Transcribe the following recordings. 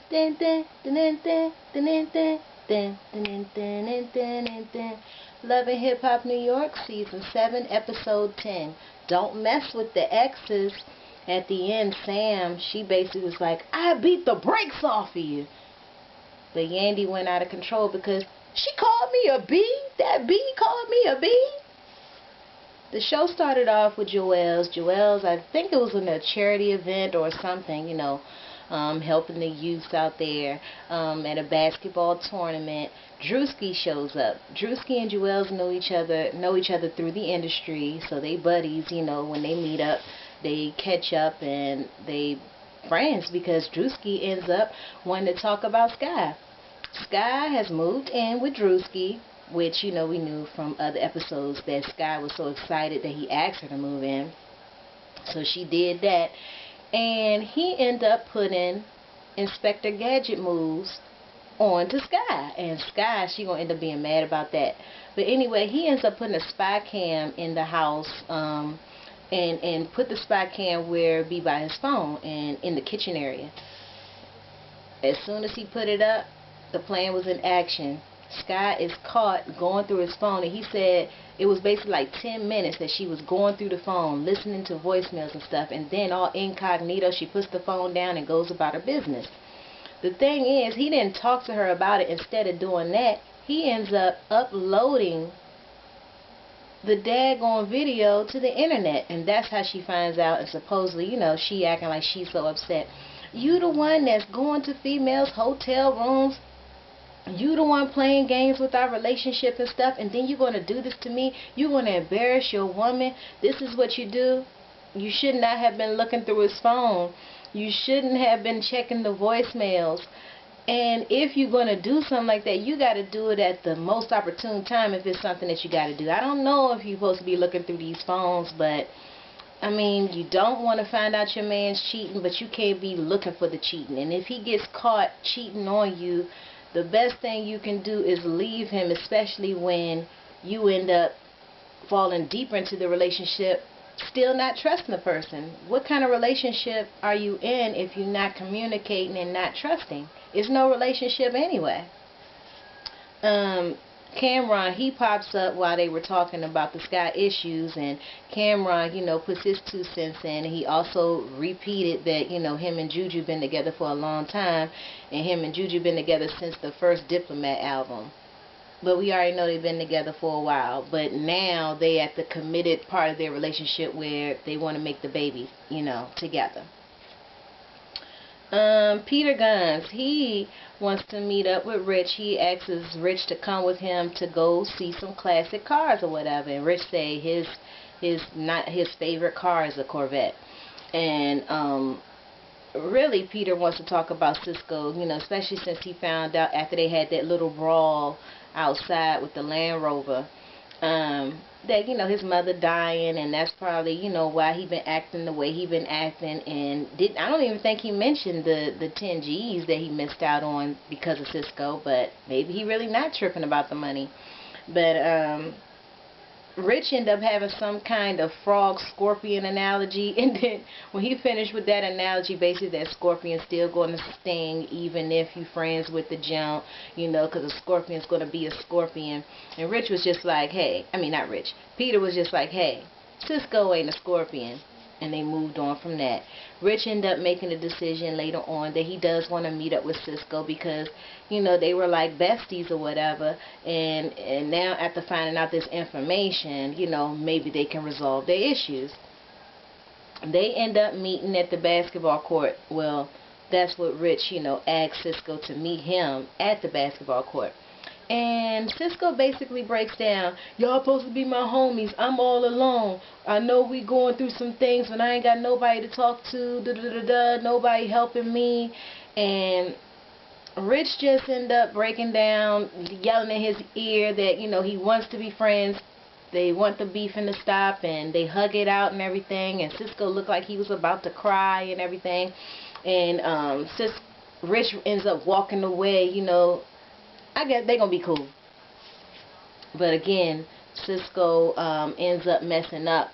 Dun, dun, dun, dun, dun, dun, dun, dun, dun, dun, dun, dun, dun. Love and Hip Hop New York, Season 7, Episode 10. Don't mess with the exes. At the end, Sam, she basically was like, I beat the brakes off of you. But Yandy went out of control because she called me a bee. That bee called me a bee. The show started off with Joelle's, I think it was in a charity event or something, helping the youth out there at a basketball tournament. Drewski shows up. Drewski and Joelle's know each other through the industry, so they buddies, when they meet up, they catch up and they friends because Drewski ends up wanting to talk about Sky. Sky has moved in with Drewski, which, we knew from other episodes that Sky was so excited that he asked her to move in. So she did that. And he ended up putting Inspector Gadget moves on to Sky. And Sky, she going to end up being mad about that. But anyway, he ends up putting a spy cam in the house and put the spy cam where it be by his phone and in the kitchen area. As soon as he put it up, the plan was in action. Sky is caught going through his phone, and he said it was basically like 10 minutes that she was going through the phone, listening to voicemails and stuff, and then all incognito, she puts the phone down and goes about her business. The thing is, he didn't talk to her about it. Instead of doing that, he ends up uploading the daggone video to the internet, and that's how she finds out, and supposedly, she acting like she's so upset. You the one that's going to females' hotel rooms, you the one playing games with our relationship and stuff, and then you're going to do this to me? You're going to embarrass your woman? This is what you do? You should not have been looking through his phone. You shouldn't have been checking the voicemails. And if you're going to do something like that, you got to do it at the most opportune time if it's something that you got to do. I don't know if you're supposed to be looking through these phones, but I mean, you don't want to find out your man's cheating, but you can't be looking for the cheating. And if he gets caught cheating on you, the best thing you can do is leave him, especially when you end up falling deeper into the relationship, still not trusting the person. What kind of relationship are you in if you're not communicating and not trusting? It's no relationship anyway. Cameron, he pops up while they were talking about the Sky issues, and Cameron, puts his 2 cents in, and he also repeated that, him and Juju been together for a long time, and him and Juju been together since the first Diplomat album. But we already know they've been together for a while, but now they at the committed part of their relationship where they want to make the baby, together. Peter Guns, he wants to meet up with Rich. He asks Rich to come with him to go see some classic cars or whatever. And Rich say his favorite car is a Corvette. And really Peter wants to talk about Cisco, especially since he found out after they had that little brawl outside with the Land Rover, that his mother dying, and that's probably why he been acting the way he been acting. And I don't even think he mentioned the 10 G's that he missed out on because of Cisco, but maybe he really not tripping about the money. But Rich ended up having some kind of frog-scorpion analogy, and then when he finished with that analogy, basically that scorpion's still going to sting even if you friends with the jump, because a scorpion's going to be a scorpion. And Rich was just like, hey, I mean not Rich, Peter was just like, hey, Cisco ain't a scorpion. And they moved on from that. Rich ended up making a decision later on that he does want to meet up with Cisco because, they were like besties or whatever. And now after finding out this information, maybe they can resolve their issues. They end up meeting at the basketball court. Well, that's what Rich, asked Cisco to meet him at the basketball court. And Cisco basically breaks down, y'all supposed to be my homies, I'm all alone, I know we going through some things and I ain't got nobody to talk to, nobody helping me. And Rich just end up breaking down, yelling in his ear that, he wants to be friends, they want the beefing to stop, and they hug it out and everything. And Cisco looked like he was about to cry and everything. And Rich ends up walking away, I guess they're going to be cool. But again, Cisco ends up messing up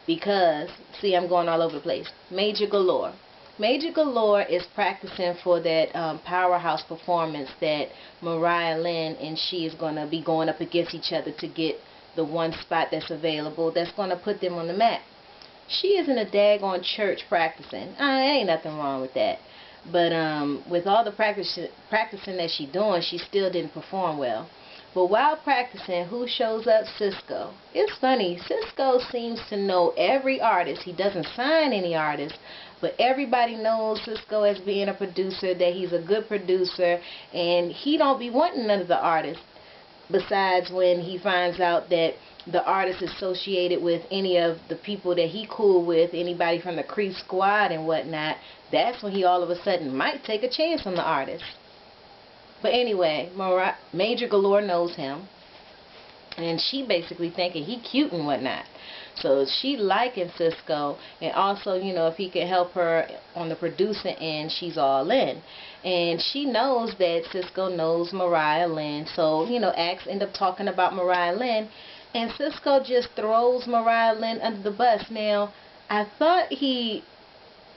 because, see, I'm going all over the place. Major galore. Major Galore is practicing for that powerhouse performance that Mariah Lynn and she is going to be going up against each other to get the one spot that's available that's going to put them on the map. She is in a daggone church practicing. Ain't nothing wrong with that. But with all the practicing that she doing, she still didn't perform well. But while practicing, who shows up? Cisco. It's funny. Cisco seems to know every artist. He doesn't sign any artists, but everybody knows Cisco as being a producer, that he's a good producer, and he don't be wanting none of the artists. Besides when he finds out that the artist associated with any of the people that he cool with, anybody from the Creep Squad and whatnot, that's when he all of a sudden might take a chance on the artist. But anyway, Major Galore knows him, and she basically thinking he cute and whatnot. So she liking Cisco, and also, you know, if he can help her on the producer end, she's all in. And she knows that Cisco knows Mariah Lynn, so, you know, Axe end up talking about Mariah Lynn, and Cisco just throws Mariah Lynn under the bus. Now, I thought he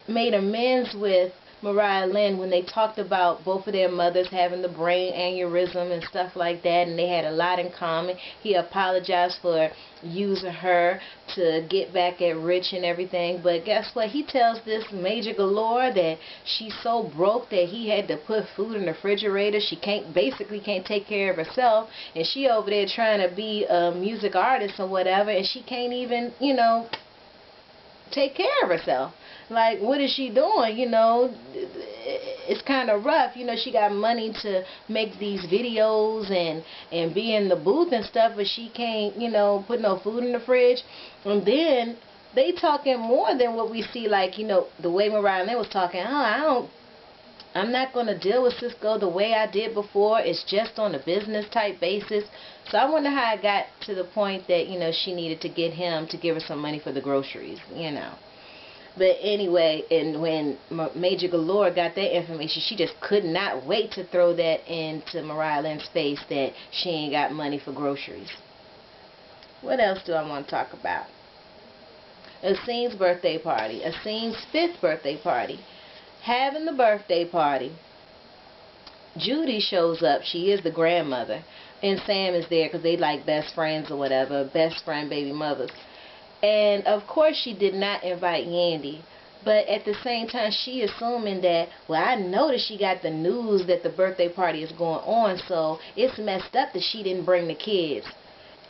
made amends with Mariah Lynn when they talked about both of their mothers having the brain aneurysm and stuff like that, and they had a lot in common. He apologized for using her to get back at Rich and everything, but guess what? He tells this Major Galore that she's so broke that he had to put food in the refrigerator. She basically can't take care of herself, and she over there trying to be a music artist or whatever, and she can't even, you know, take care of herself. Like, what is she doing? You know, it's kind of rough. You know, she got money to make these videos and be in the booth and stuff, but she can't, you know, put no food in the fridge. And then they talking more than what we see, like, you know, the way Mariah Lynn was talking. I'm not going to deal with Cisco the way I did before. It's just on a business type basis. So I wonder how it got to the point that, you know, she needed to get him to give her some money for the groceries, you know. But anyway, and when Major Galore got that information, she just could not wait to throw that into Mariah Lynn's face that she ain't got money for groceries. What else do I want to talk about? Asim's birthday party. Asim's 5th birthday party. Having the birthday party, Judy shows up. She is the grandmother. And Sam is there because they like best friends or whatever. Best friend, baby mothers. And of course she did not invite Yandy. But at the same time, she assuming that, well, I know that she got the news that the birthday party is going on, so it's messed up that she didn't bring the kids.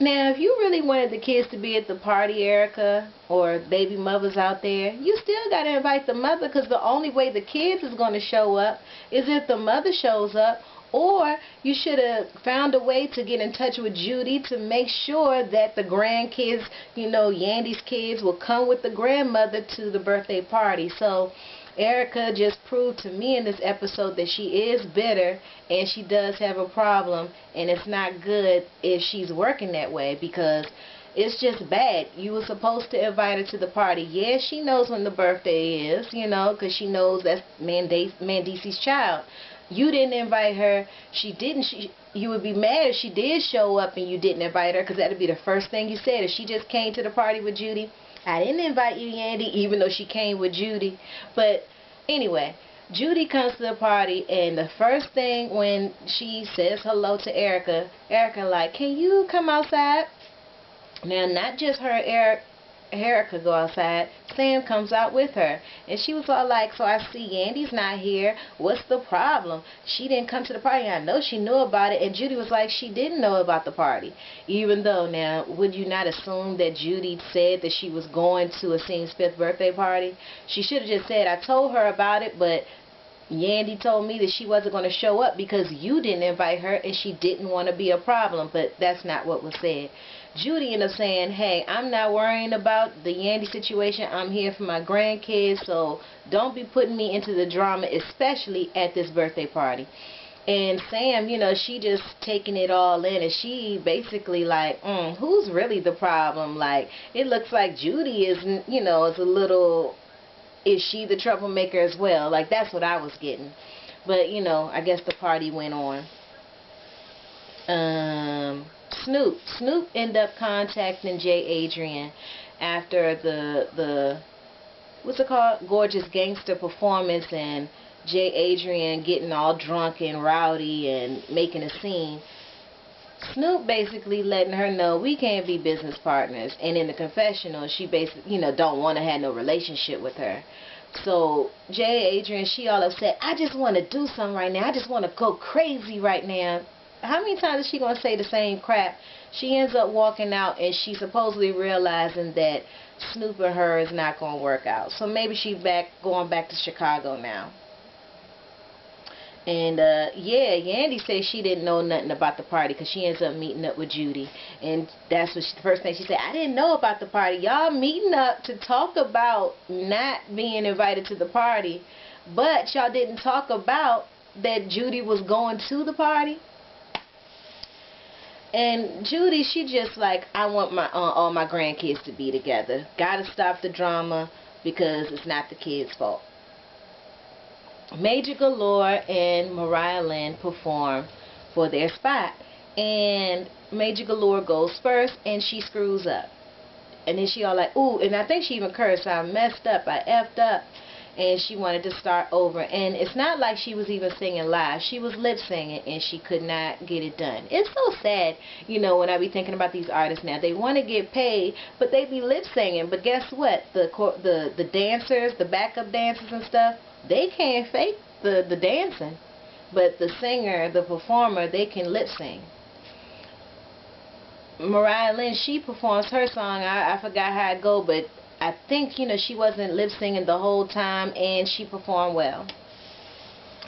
Now, if you really wanted the kids to be at the party, Erica, or baby mothers out there, you still got to invite the mother, because the only way the kids is going to show up is if the mother shows up. Or you should have found a way to get in touch with Judy to make sure that the grandkids, you know, Yandy's kids, will come with the grandmother to the birthday party. So Erica just proved to me in this episode that she is bitter and she does have a problem, and it's not good if she's working that way, because it's just bad. You were supposed to invite her to the party. Yeah, she knows when the birthday is, you know, because she knows that's Mandisi's child. You didn't invite her. She didn't. You would be mad if she did show up and you didn't invite her, because that would be the first thing you said. If she just came to the party with Judy, I didn't invite you, Yandy, even though she came with Judy. But anyway, Judy comes to the party, and the first thing when she says hello to Erica, Erica like, can you come outside? Now, not just Erica go outside, Sam comes out with her, and she was all like, so I see Yandy's not here, what's the problem? She didn't come to the party. I know she knew about it. And Judy was like, she didn't know about the party. Even though, now, would you not assume that Judy said that she was going to Asim's 5th birthday party? She should have just said, I told her about it, but Yandy told me that she wasn't going to show up because you didn't invite her and she didn't want to be a problem. But that's not what was said. Judy ended up saying, hey, I'm not worrying about the Yandy situation. I'm here for my grandkids, so don't be putting me into the drama, especially at this birthday party. And Sam, you know, she just taking it all in, and she basically like, who's really the problem? Like, it looks like Judy is, you know, is a little, is she the troublemaker as well? Like, that's what I was getting. But, you know, I guess the party went on. Snoop ended up contacting J. Adrian after the what's it called, Gorgeous Gangster performance, and Jay Adrian getting all drunk and rowdy and making a scene. Snoop basically letting her know we can't be business partners, and in the confessional she basically, don't want to have no relationship with her. So Jay Adrian, she all upset. I just want to do something right now. I just want to go crazy right now. How many times is she going to say the same crap? She ends up walking out, and she supposedly realizing that Snoop and her is not going to work out. So maybe she going back to Chicago now. And yeah, Yandy says she didn't know nothing about the party because she ends up meeting up with Judy. And that's what the first thing she said, I didn't know about the party. Y'all meeting up to talk about not being invited to the party, but y'all didn't talk about that Judy was going to the party. And Judy, she just like, I want my all my grandkids to be together. Gotta stop the drama because it's not the kids' fault. Major Galore and Mariah Lynn perform for their spot, and Major Galore goes first, and she screws up. And then she all like, ooh, and I think she even cursed, I messed up, I effed up, and she wanted to start over. And it's not like she was even singing live. She was lip singing, and she could not get it done. It's so sad, when I be thinking about these artists now. They want to get paid, but they be lip singing. But guess what? The dancers, the backup dancers and stuff, they can't fake the dancing, but the singer, the performer, they can lip sing. Mariah Lynn, she performs her song. I forgot how it go, but I think she wasn't lip singing the whole time, and she performed well.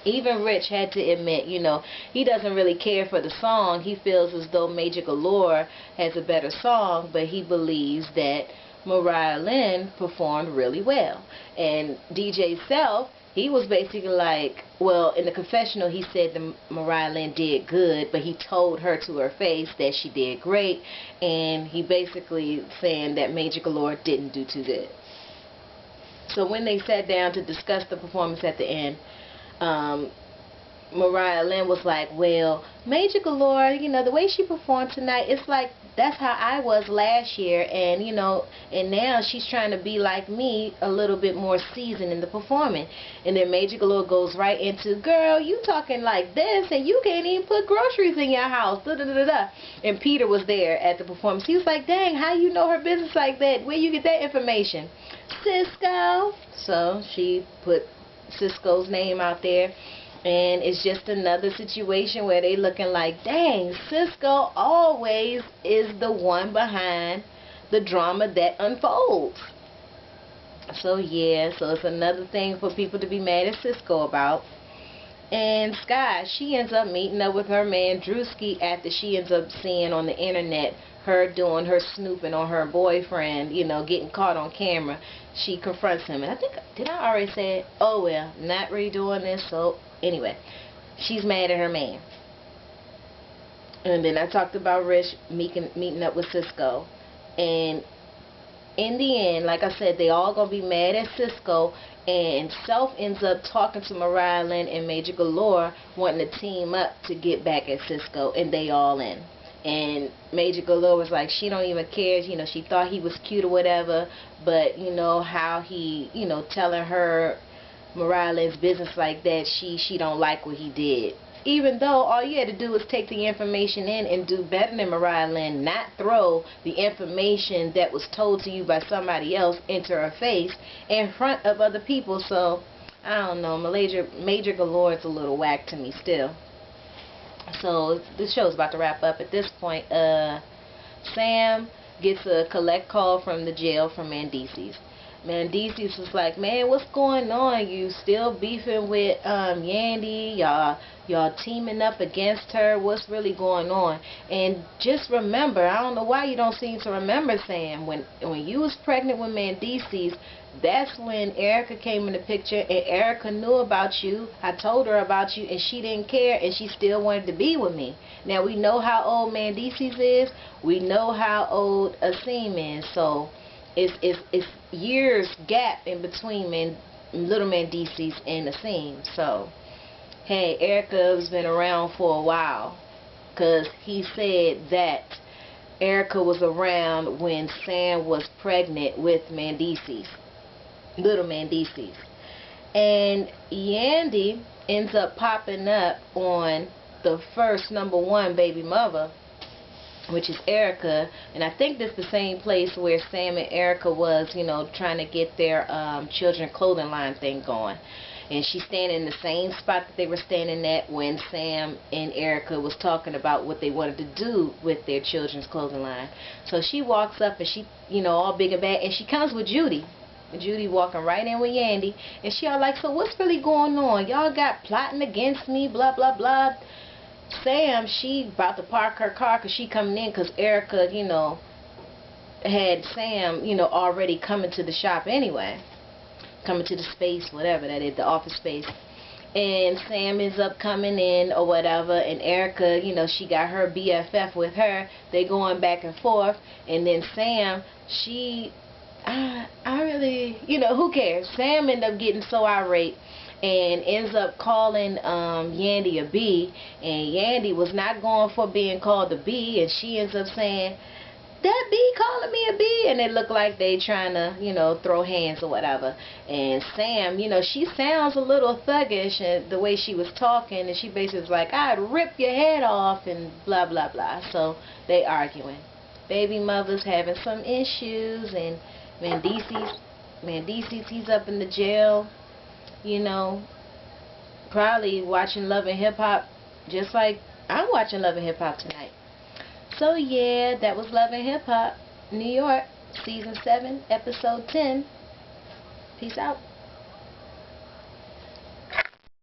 Even Rich had to admit, he doesn't really care for the song. He feels as though Major Galore has a better song, but he believes that Mariah Lynn performed really well. And DJ Self, he was basically like, well, in the confessional, he said that Mariah Lynn did good, but he told her to her face that she did great, and he basically saying that Major Galore didn't do too good. So when they sat down to discuss the performance at the end, Mariah Lynn was like, well, Major Galore, the way she performed tonight, it's like, that's how I was last year, and and now she's trying to be like me, a little bit more seasoned in the performing. And then Major Galore goes right into, girl, you talking like this, and you can't even put groceries in your house, da da da da. And Peter was there at the performance. He was like, dang, how you know her business like that? Where you get that information? Cisco. So she put Cisco's name out there. And it's just another situation where they looking like, dang, Cisco always is the one behind the drama that unfolds. So yeah, so it's another thing for people to be mad at Cisco about. And Sky, she ends up meeting up with her man Drewski after she ends up seeing on the internet her doing her snooping on her boyfriend, getting caught on camera. She confronts him, and I think, did I already say it? Oh well, not redoing this, so anyway, she's mad at her man. And then I talked about Rich meeting up with Cisco, and in the end, like I said, they all gonna be mad at Cisco, and Self ends up talking to Mariah Lynn and Major Galore, wanting to team up to get back at Cisco, and they all in. And Major Galore was like, she don't even care, she thought he was cute or whatever, but how he, telling her Mariah Lynn's business like that, she don't like what he did. Even though all you had to do was take the information in and do better than Mariah Lynn, not throw the information that was told to you by somebody else into her face in front of other people. So, I don't know, Major Galore is a little whack to me still. So this show's about to wrap up at this point. Sam gets a collect call from the jail from Mendeecees. Mendeecees was like, man, what's going on? You still beefing with Yandy? Y'all teaming up against her? What's really going on? And just remember, I don't know why you don't seem to remember, Sam, when you was pregnant with Mendeecees, that's when Erica came in the picture, and Erica knew about you. I told her about you, and she didn't care, and she still wanted to be with me. Now we know how old Mendeecees is. We know how old Asim is. So it's years gap in between little Mendeecees and Asim. So hey, Erica's been around for a while, because he said that Erica was around when Sam was pregnant with Mendeecees. little Mendices. And Yandy ends up popping up on the first #1 baby mother, which is Erica. And I think this is the same place where Sam and Erica was, you know, trying to get their children clothing line thing going. And she's standing in the same spot that they were standing at when Sam and Erica was talking about what they wanted to do with their children's clothing line. So she walks up and she, you know, all big and bad, and she comes with Judy. Judy walking right in with Yandy, and she all like, so what's really going on? Y'all got plotting against me, blah, blah, blah. Sam, she about to park her car because she coming in because Erica, you know, had Sam, you know, already coming to the shop anyway. Coming to the space, whatever that is, the office space. And Sam ends up coming in or whatever, and Erica, you know, she got her BFF with her. They going back and forth, and then Sam, I really, you know, who cares? Sam ended up getting so irate and ends up calling Yandy a B, and Yandy was not going for being called a B, and she ends up saying, that B calling me a B, and it looked like they trying to, you know, throw hands or whatever. And Sam, you know, she sounds a little thuggish and the way she was talking, and she basically was like, I'd rip your head off and blah, blah, blah. So they arguing. Baby mother's having some issues, and Mendices, he's up in the jail, you know, probably watching Love and Hip Hop, just like I'm watching Love and Hip Hop tonight. So yeah, that was Love and Hip Hop, New York, Season 7, Episode 10. Peace out.